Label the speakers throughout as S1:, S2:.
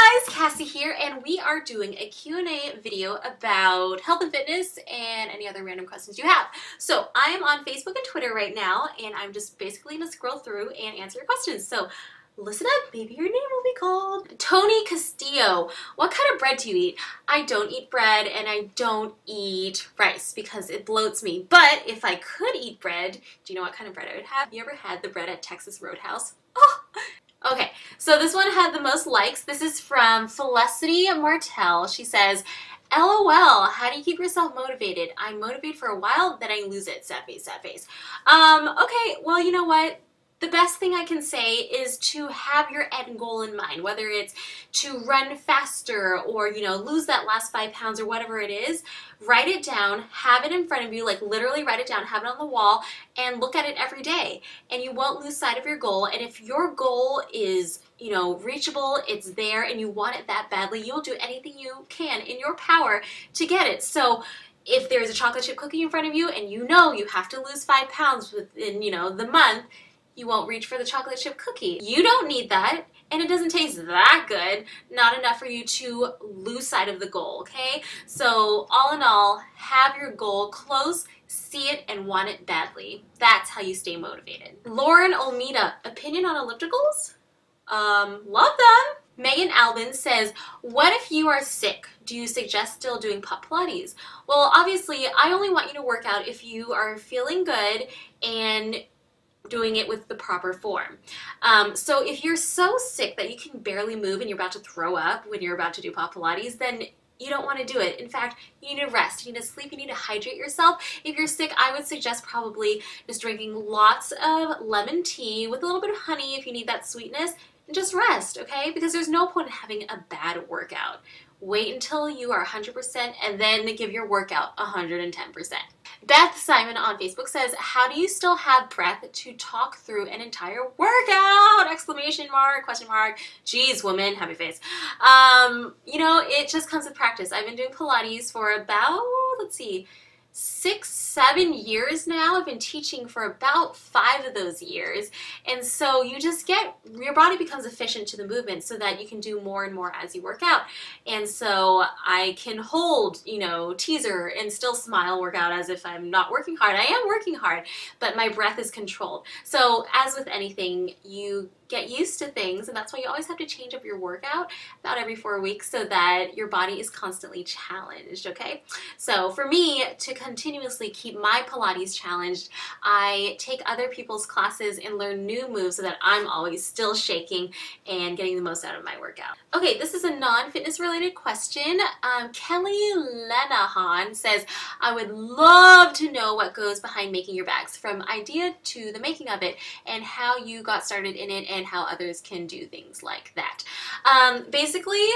S1: Hey guys, Cassie here, and we are doing a Q&A video about health and fitness and any other random questions you have. So I am on Facebook and Twitter right now, and I'm just basically going to scroll through and answer your questions. So listen up, maybe your name will be called. Tony Castillo, what kind of bread do you eat? I don't eat bread, and I don't eat rice because it bloats me. But if I could eat bread, do you know what kind of bread I would have? You ever had the bread at Texas Roadhouse? Oh! Okay, so this one had the most likes. This is from Felicity Martell. She says, LOL, how do you keep yourself motivated? I motivate for a while, then I lose it. Sad face, sad face. Okay, well, you know what? The best thing I can say is to have your end goal in mind, whether it's to run faster or, lose that last 5 pounds or whatever it is. Write it down, have it in front of you, like literally write it down, have it on the wall, and look at it every day. And you won't lose sight of your goal. And if your goal is, reachable, it's there, and you want it that badly, you'll do anything you can in your power to get it. So if there's a chocolate chip cookie in front of you and you have to lose 5 pounds within, the month, you won't reach for the chocolate chip cookie. You don't need that, and it doesn't taste that good. Not enough for you to lose sight of the goal, okay? So all in all, have your goal close, see it, and want it badly. That's how you stay motivated. Lauren Olmeda, opinion on ellipticals? Love them. Megan Albin says, what if you are sick? Do you suggest still doing pup Pilates? Well, obviously, I only want you to work out if you are feeling good and doing it with the proper form. So if you're so sick that you can barely move and you're about to throw up when you're about to do pup Pilates, then you don't want to do it. In fact, you need to rest, you need to sleep, you need to hydrate yourself. If you're sick, I would suggest probably just drinking lots of lemon tea with a little bit of honey if you need that sweetness, and just rest, okay? Because there's no point in having a bad workout. Wait until you are 100% and then give your workout 110%. Beth Simon on Facebook says, how do you still have breath to talk through an entire workout? Exclamation mark, question mark. Geez, woman, happy face. It just comes with practice. I've been doing Pilates for about, 6, 7 years now. I've been teaching for about 5 of those years. And so your body becomes efficient to the movement so that you can do more and more as you work out. And so I can hold, teaser and still smile, work out as if I'm not working hard. I am working hard, but my breath is controlled. So as with anything, you get used to things, and that's why you always have to change up your workout about every 4 weeks so that your body is constantly challenged, okay? So for me, to continuously keep my Pilates challenged, I take other people's classes and learn new moves so that I'm always still shaking and getting the most out of my workout. Okay, this is a non-fitness related question. Kelly Lenahan says, I would love to know what goes behind making your bags, from idea to the making of it, and how you got started in it and how others can do things like that. Basically,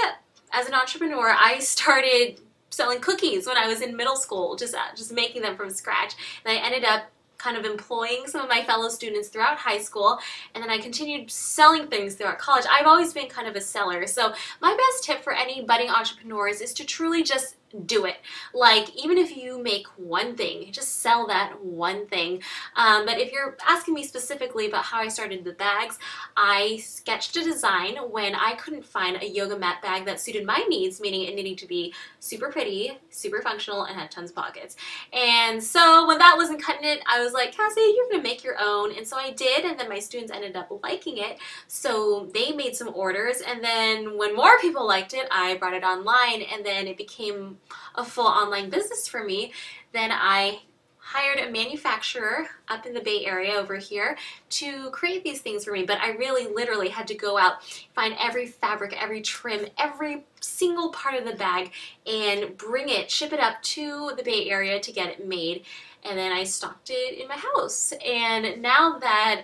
S1: as an entrepreneur, I started selling cookies when I was in middle school, just making them from scratch. And I ended up kind of employing some of my fellow students throughout high school, and then I continued selling things throughout college. I've always been kind of a seller. So my best tip for any budding entrepreneurs is to truly just do it. Like, even if you make one thing, just sell that one thing. But if you're asking me specifically about how I started the bags, I sketched a design when I couldn't find a yoga mat bag that suited my needs, meaning it needed to be super pretty, super functional, and had tons of pockets. And so when that wasn't cutting it, I was like, Cassie, you're gonna make your own. And so I did, and then my students ended up liking it. So they made some orders, and then when more people liked it, I brought it online, and then it became a full online business for me. Then I hired a manufacturer up in the Bay Area over here to create these things for me, but I really literally had to go out, find every fabric, every trim, every single part of the bag, and bring it, ship it up to the Bay Area to get it made. And then I stocked it in my house. And now that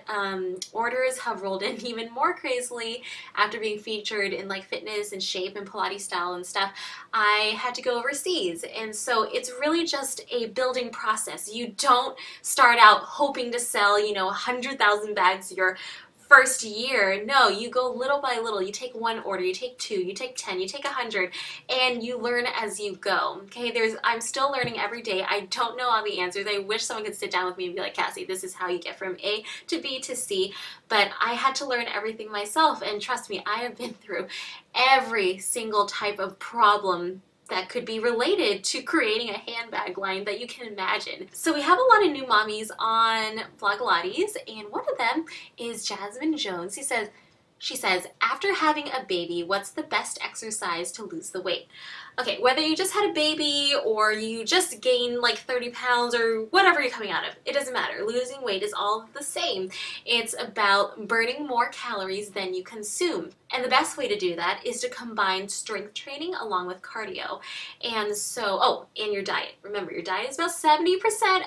S1: orders have rolled in even more crazily after being featured in like fitness and shape and Pilates style and stuff, I had to go overseas. And so it's really just a building process. You don't start out hoping to sell, 100,000 bags your first year. No, you go little by little. You take one order, you take 2, you take 10, you take 100, and you learn as you go. Okay, I'm still learning every day. I don't know all the answers. I wish someone could sit down with me and be like, Cassie, this is how you get from A to B to C, but I had to learn everything myself, and trust me, I have been through every single type of problem that could be related to creating a handbag line that you can imagine. So we have a lot of new mommies on Vlogilates, and one of them is Jasmine Jones. She says, after having a baby, what's the best exercise to lose the weight? Okay, whether you just had a baby or you just gained like 30 pounds or whatever you're coming out of, it doesn't matter. Losing weight is all the same. It's about burning more calories than you consume. And the best way to do that is to combine strength training along with cardio. And so, and your diet. Remember, your diet is about 70%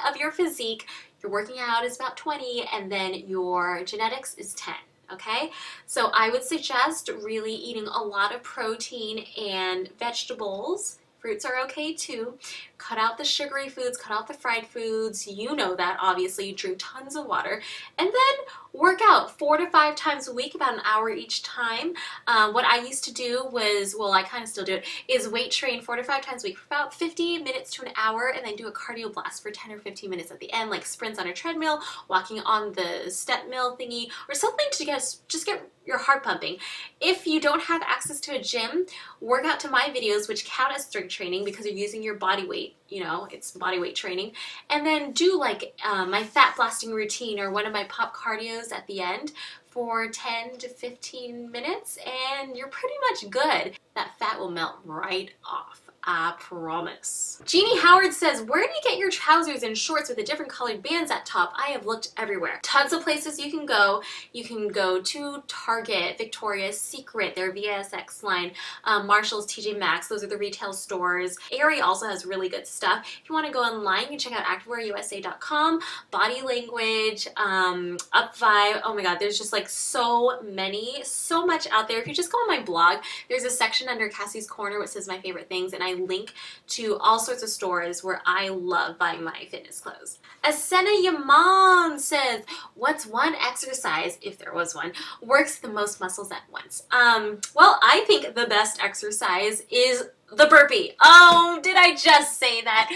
S1: of your physique, your working out is about 20, and then your genetics is 10. Okay, so I would suggest really eating a lot of protein and vegetables. Fruits are okay too. Cut out the sugary foods, cut out the fried foods. You know that, obviously. Drink tons of water. And then work out 4 to 5 times a week, about an hour each time. What I used to do was, well, I kind of still do it, is weight train 4 to 5 times a week for about 50 minutes to an hour, and then do a cardio blast for 10 or 15 minutes at the end, like sprints on a treadmill, walking on the step mill thingy, or something to just get your heart pumping. If you don't have access to a gym, work out to my videos, which count as strength training because you're using your body weight. You know, it's body weight training. And then do like my fat blasting routine or one of my pop cardios at the end for 10 to 15 minutes, and you're pretty much good. That fat will melt right off. I promise. Jeannie Howard says, where do you get your trousers and shorts with the different colored bands at top? I have looked everywhere. Tons of places you can go. You can go to Target, Victoria's Secret, their VSX line, Marshall's, TJ Maxx. Those are the retail stores. Aerie also has really good stuff. If you want to go online, you can check out activewearusa.com, Body Language, Up5. Oh my God, there's just like so much out there. If you just go on my blog, there's a section under Cassie's Corner which says my favorite things, and I link to all sorts of stores where I love buying my fitness clothes. Asena Yaman says, what's one exercise, if there was one, works the most muscles at once? Well, I think the best exercise is the burpee. Oh, did I just say that?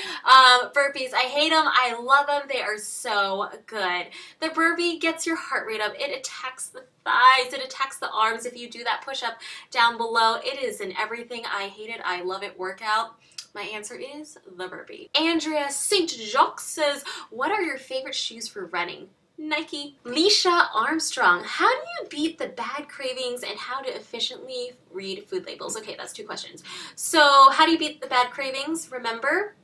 S1: Burpees, I hate them. I love them. They are so good. The burpee gets your heart rate up. It attacks the thighs. It attacks the arms. If you do that push-up down below, it is in everything. I hate it. I love it workout. My answer is the burpee. Andrea St. Jacques says, what are your favorite shoes for running? Nike. Leisha Armstrong, how do you beat the bad cravings and how to efficiently read food labels? Okay, that's 2 questions. So how do you beat the bad cravings? Remember,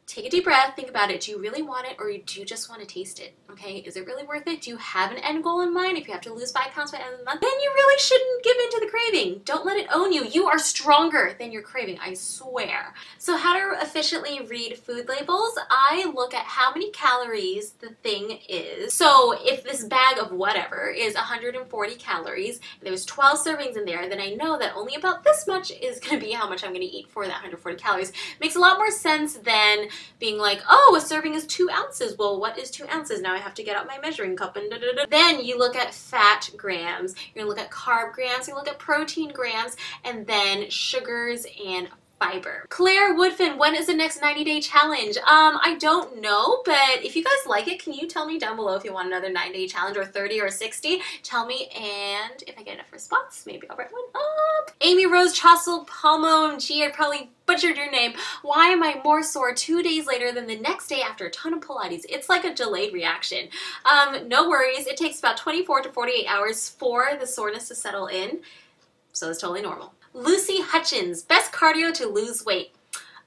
S1: take a deep breath, think about it. Do you really want it, or do you just want to taste it? Okay, is it really worth it? Do you have an end goal in mind? If you have to lose 5 pounds by the end of the month, then you really shouldn't give in to the craving. Don't let it own you. You are stronger than your craving, I swear. So how to efficiently read food labels? I look at how many calories the thing is. So if this bag of whatever is 140 calories, and there's 12 servings in there, then I know that only about this much is going to be how much I'm going to eat for that 140 calories. Makes a lot more sense than being like, oh, a serving is 2 ounces. Well, what is 2 ounces? Now I have to get out my measuring cup and da-da-da. Then you look at fat grams, you're gonna look at carb grams, you look at protein grams, and then sugars and fiber. Claire Woodfin, when is the next 90-day challenge? I don't know, but if you guys like it, can you tell me down below if you want another 90-day challenge, or 30 or 60? Tell me, and if I get enough response, maybe I'll write one up. Amy Rose Chossel Palmone, gee, I probably butchered your name. Why am I more sore 2 days later than the next day after a ton of Pilates? It's like a delayed reaction. No worries, it takes about 24 to 48 hours for the soreness to settle in, so it's totally normal. Lucy Hutchins, best cardio to lose weight.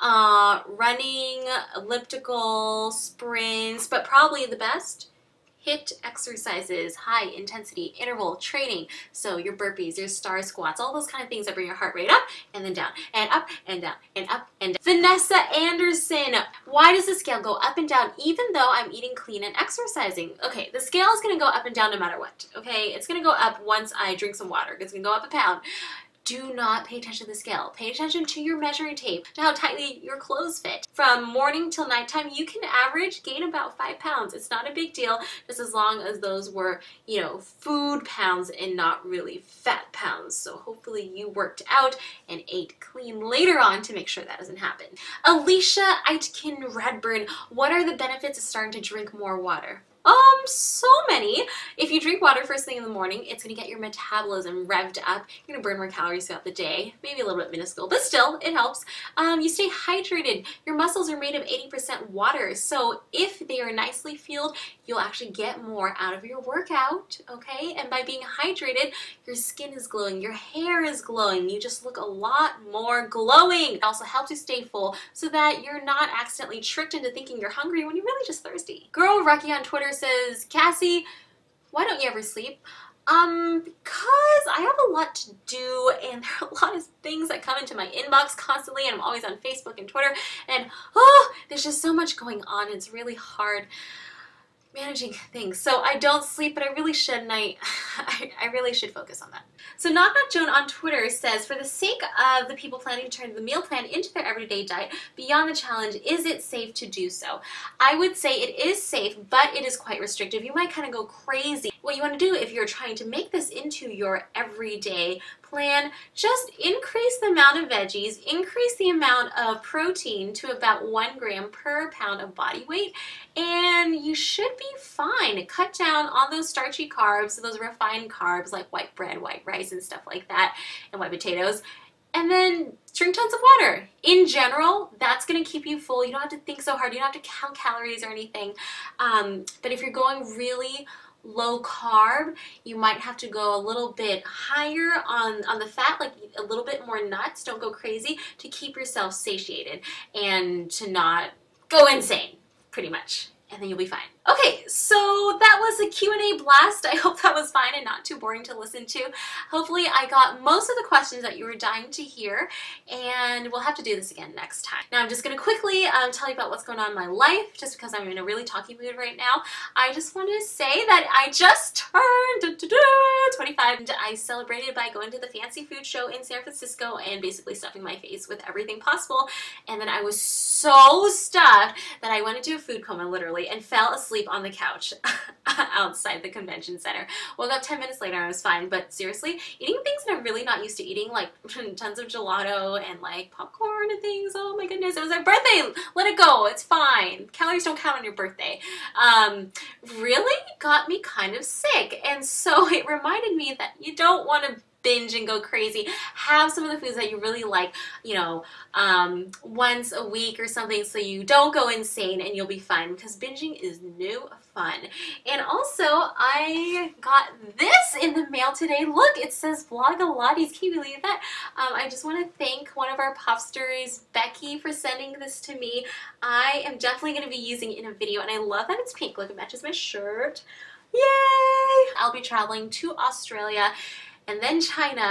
S1: Running, elliptical, sprints, but probably the best, HIIT exercises, high intensity interval training. So your burpees, your star squats, all those kind of things that bring your heart rate up and then down and up and down and up and down. Vanessa Anderson, why does the scale go up and down even though I'm eating clean and exercising? Okay, the scale is going to go up and down no matter what. Okay, it's going to go up once I drink some water. It's going to go up a pound. do not pay attention to the scale. Pay attention to your measuring tape, to how tightly your clothes fit. From morning till nighttime, you can average gain about 5 pounds. It's not a big deal, just as long as those were, you know, food pounds and not really fat pounds. So hopefully you worked out and ate clean later on to make sure that doesn't happen. Alicia Aitken Redburn, what are the benefits of starting to drink more water? So many. If you drink water first thing in the morning, it's going to get your metabolism revved up. You're going to burn more calories throughout the day. Maybe a little bit minuscule, but still, it helps. You stay hydrated. Your muscles are made of 80% water, so if they are nicely fueled, you'll actually get more out of your workout, okay? And by being hydrated, your skin is glowing, your hair is glowing, you just look a lot more glowing. It also helps you stay full so that you're not accidentally tricked into thinking you're hungry when you're really just thirsty. Girl Rucky on Twitter says, Cassie, why don't you ever sleep? Because I have a lot to do and there are a lot of things that come into my inbox constantly, and I'm always on Facebook and Twitter, and there's just so much going on. It's really hard managing things. So I don't sleep, but I really should, and I really should focus on that. So Knock Knock Joan on Twitter says, for the sake of the people planning to turn the meal plan into their everyday diet beyond the challenge, is it safe to do so? I would say it is safe, but it is quite restrictive. You might kind of go crazy. What you want to do if you're trying to make this into your everyday plan, just increase the amount of veggies, increase the amount of protein to about 1 gram per pound of body weight, and you should be fine. Cut down on those starchy carbs, those refined carbs like white bread, white rice, and stuff like that, and white potatoes, and then drink tons of water. In general, that's going to keep you full. You don't have to think so hard. You don't have to count calories or anything. But if you're going really low carb, you might have to go a little bit higher on the fat, like a little bit more nuts. Don't go crazy, to keep yourself satiated and to not go insane, pretty much. And then you'll be fine. Okay, so that was a Q&A blast. I hope that was fine and not too boring to listen to. Hopefully I got most of the questions that you were dying to hear, and we'll have to do this again next time. Now I'm just going to quickly tell you about what's going on in my life, just because I'm in a really talky mood right now. I just want to say that I just turned 25, and I celebrated by going to the fancy food show in San Francisco and basically stuffing my face with everything possible. And then I was so stuffed that I went into a food coma literally and fell asleep on the couch outside the convention center. Woke up 10 minutes later and I was fine, but seriously, eating things that I'm really not used to eating, like tons of gelato and like popcorn and things, oh my goodness, it was my birthday, let it go, it's fine, calories don't count on your birthday, really got me kind of sick. And so it reminded me that you don't want to binge and go crazy. Have some of the foods that you really like, you know, once a week or something, so you don't go insane and you'll be fine, because binging is no fun. And also, I got this in the mail today. Look, it says Vlogalotties. Can you believe that? I just want to thank one of our popsters, Becky, for sending this to me. I am definitely going to be using it in a video, and I love that it's pink. Look, it matches my shirt. Yay! I'll be traveling to Australia and then China,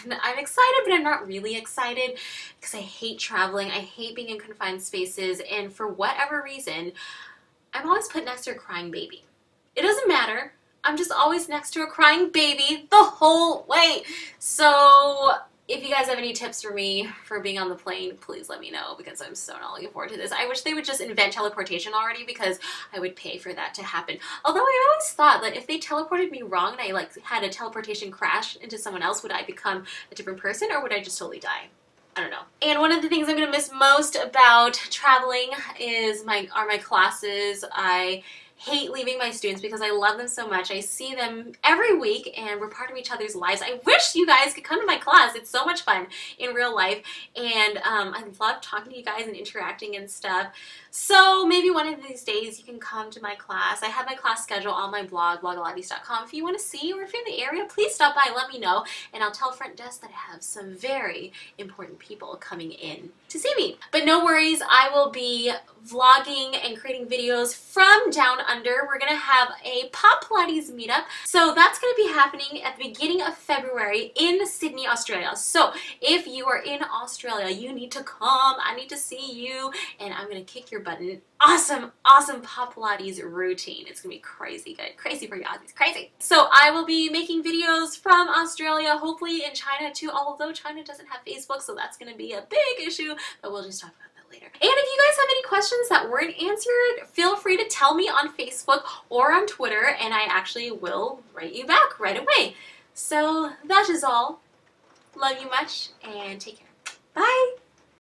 S1: and I'm excited, but I'm not really excited because I hate traveling. I hate being in confined spaces, and for whatever reason, I'm always put next to a crying baby. It doesn't matter. I'm just always next to a crying baby the whole way. So if you guys have any tips for me for being on the plane, please let me know, because I'm so not looking forward to this. I wish they would just invent teleportation already, because I would pay for that to happen. Although I always thought that if they teleported me wrong and I like had a teleportation crash into someone else, would I become a different person, or would I just totally die? I don't know. And one of the things I'm going to miss most about traveling are my classes. I hate leaving my students because I love them so much. I see them every week and we're part of each other's lives. I wish you guys could come to my class. It's so much fun in real life, and I love talking to you guys and interacting and stuff. So maybe one of these days you can come to my class. I have my class schedule on my blog, vlogalotties.com. If you want to see, or if you're in the area, please stop by, let me know, and I'll tell front desk that I have some very important people coming in to see me. But no worries, I will be vlogging and creating videos from down under, we're gonna have a Pop Pilates meetup. So that's gonna be happening at the beginning of February in Sydney, Australia. So if you are in Australia, you need to come. I need to see you, and I'm gonna kick your butt. Awesome, awesome Pop Pilates routine. It's gonna be crazy good. Crazy for you Aussies, crazy. So I will be making videos from Australia, hopefully in China too, although China doesn't have Facebook, so that's gonna be a big issue, but we'll just talk about that later. And if you guys have any questions that weren't answered, feel free to tell me on Facebook or on Twitter, and I actually will write you back right away. So that is all. Love you much, and take care. Bye!